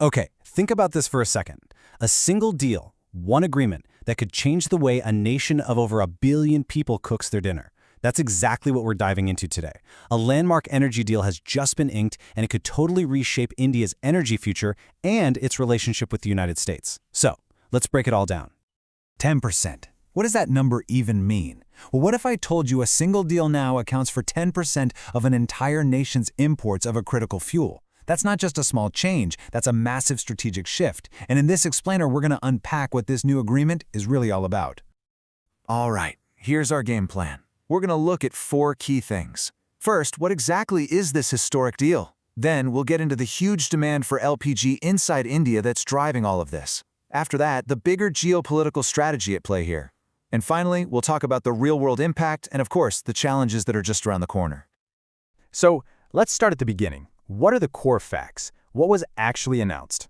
Okay, think about this for a second. A single deal, one agreement, that could change the way a nation of over 1 billion people cooks their dinner. That's exactly what we're diving into today. A landmark energy deal has just been inked, and it could totally reshape India's energy future and its relationship with the United States. So, let's break it all down. 10%. What does that number even mean? Well, what if I told you a single deal now accounts for 10% of an entire nation's imports of a critical fuel? That's not just a small change, that's a massive strategic shift. And in this explainer, we're going to unpack what this new agreement is really all about. All right, here's our game plan. We're going to look at 4 key things. First, what exactly is this historic deal? Then we'll get into the huge demand for LPG inside India that's driving all of this. After that, the bigger geopolitical strategy at play here. And finally, we'll talk about the real-world impact and, of course, the challenges that are just around the corner. So, let's start at the beginning. What are the core facts? What was actually announced?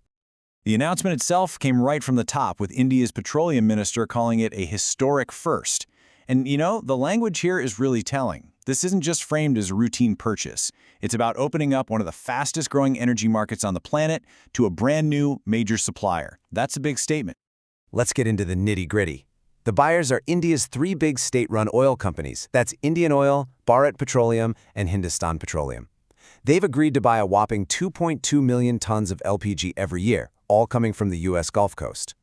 The announcement itself came right from the top, with India's petroleum minister calling it a historic first. And the language here is really telling. This isn't just framed as a routine purchase. It's about opening up one of the fastest growing energy markets on the planet to a brand new major supplier. That's a big statement. Let's get into the nitty-gritty. The buyers are India's 3 big state-run oil companies. That's Indian Oil, Bharat Petroleum, and Hindustan Petroleum. They've agreed to buy a whopping 2.2 million tons of LPG every year, all coming from the U.S. Gulf Coast.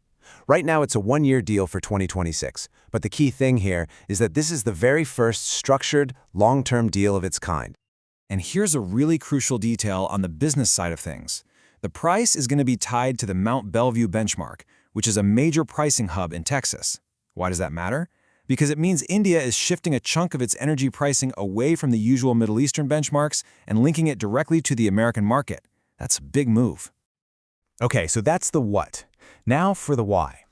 Right now, it's a 1-year deal for 2026, but the key thing here is that this is the very first structured, long-term deal of its kind. And here's a really crucial detail on the business side of things. The price is going to be tied to the Mount Belvieu benchmark, which is a major pricing hub in Texas. Why does that matter? Because it means India is shifting a chunk of its energy pricing away from the usual Middle Eastern benchmarks and linking it directly to the American market. That's a big move. Okay, so that's the what. Now for the why.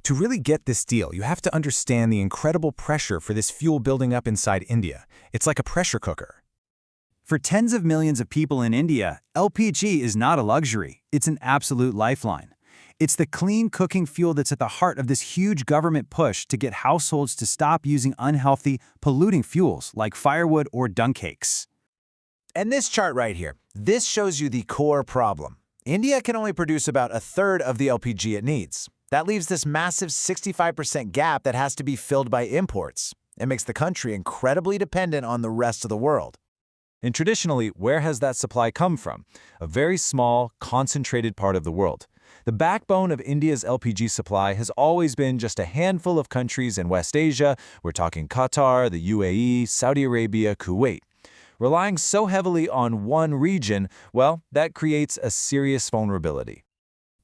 To really get this deal, you have to understand the incredible pressure for this fuel building up inside India. It's like a pressure cooker. For tens of millions of people in India, LPG is not a luxury. It's an absolute lifeline. It's the clean cooking fuel that's at the heart of this huge government push to get households to stop using unhealthy, polluting fuels like firewood or dung cakes. And this chart right here, this shows you the core problem. India can only produce about 1/3 of the LPG it needs. That leaves this massive 65% gap that has to be filled by imports. It makes the country incredibly dependent on the rest of the world. And traditionally, where has that supply come from? A very small, concentrated part of the world. The backbone of India's LPG supply has always been just a handful of countries in West Asia. We're talking Qatar, the UAE, Saudi Arabia, Kuwait. Relying so heavily on one region, well, that creates a serious vulnerability.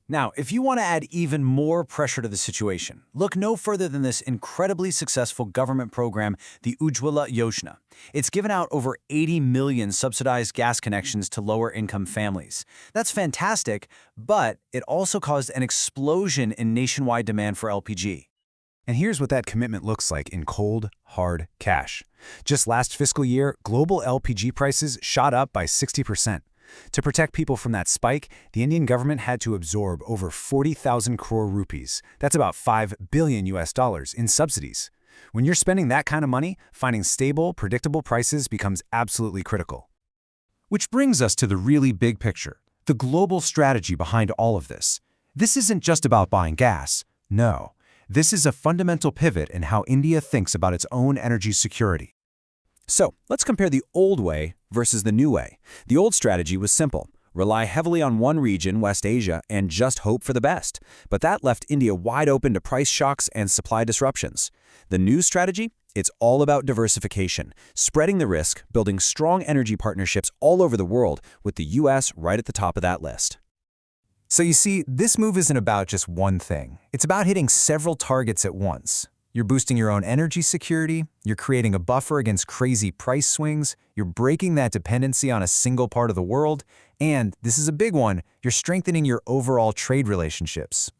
Now, if you want to add even more pressure to the situation, look no further than this incredibly successful government program, the Ujjwala Yojana. It's given out over 80 million subsidized gas connections to lower-income families. That's fantastic, but it also caused an explosion in nationwide demand for LPG. And here's what that commitment looks like in cold, hard cash. Just last fiscal year, global LPG prices shot up by 60%. To protect people from that spike, the Indian government had to absorb over 40,000 crore rupees. That's about $5 billion in subsidies. When you're spending that kind of money, finding stable, predictable prices becomes absolutely critical. Which brings us to the really big picture, the global strategy behind all of this. This isn't just about buying gas. No, this is a fundamental pivot in how India thinks about its own energy security. So, let's compare the old way versus the new way. The old strategy was simple. Rely heavily on one region, West Asia, and just hope for the best. But that left India wide open to price shocks and supply disruptions. The new strategy? It's all about diversification, spreading the risk, building strong energy partnerships all over the world, with the U.S. right at the top of that list. So you see, this move isn't about just one thing. It's about hitting several targets at once. You're boosting your own energy security, you're creating a buffer against crazy price swings, you're breaking that dependency on a single part of the world, and, this is a big one, you're strengthening your overall trade relationships.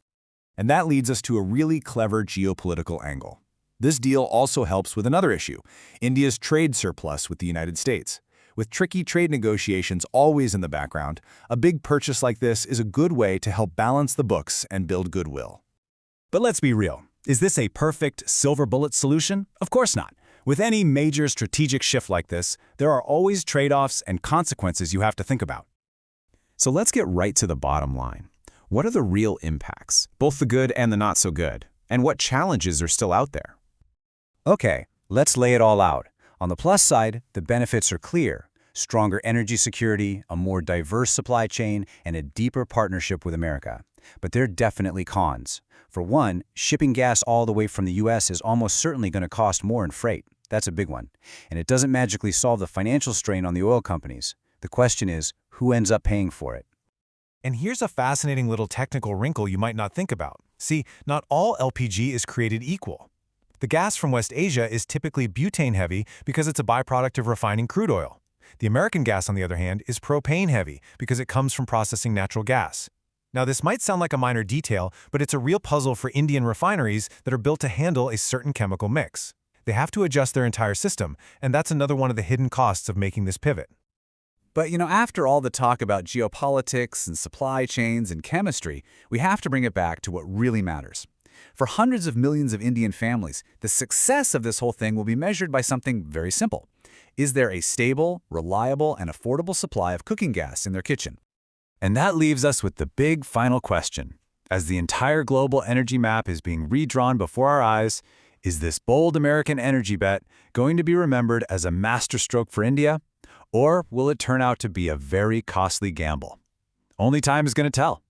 And that leads us to a really clever geopolitical angle. This deal also helps with another issue, India's trade surplus with the United States. With tricky trade negotiations always in the background, a big purchase like this is a good way to help balance the books and build goodwill. But let's be real. Is this a perfect silver bullet solution? Of course not. With any major strategic shift like this, there are always trade-offs and consequences you have to think about. So let's get right to the bottom line. What are the real impacts, both the good and the not so good, and what challenges are still out there? Okay, let's lay it all out. On the plus side, the benefits are clear. Stronger energy security, a more diverse supply chain, and a deeper partnership with America. But there are definitely cons. For one, shipping gas all the way from the U.S. is almost certainly going to cost more in freight. That's a big one. And it doesn't magically solve the financial strain on the oil companies. The question is, who ends up paying for it? And here's a fascinating little technical wrinkle you might not think about. See, not all LPG is created equal. The gas from West Asia is typically butane-heavy because it's a byproduct of refining crude oil. The American gas, on the other hand, is propane-heavy because it comes from processing natural gas. Now, this might sound like a minor detail, but it's a real puzzle for Indian refineries that are built to handle a certain chemical mix. They have to adjust their entire system, and that's another one of the hidden costs of making this pivot. But, after all the talk about geopolitics and supply chains and chemistry, we have to bring it back to what really matters. For hundreds of millions of Indian families, the success of this whole thing will be measured by something very simple. Is there a stable, reliable, and affordable supply of cooking gas in their kitchen? And that leaves us with the big final question. As the entire global energy map is being redrawn before our eyes, is this bold American energy bet going to be remembered as a masterstroke for India? Or will it turn out to be a very costly gamble? Only time is going to tell.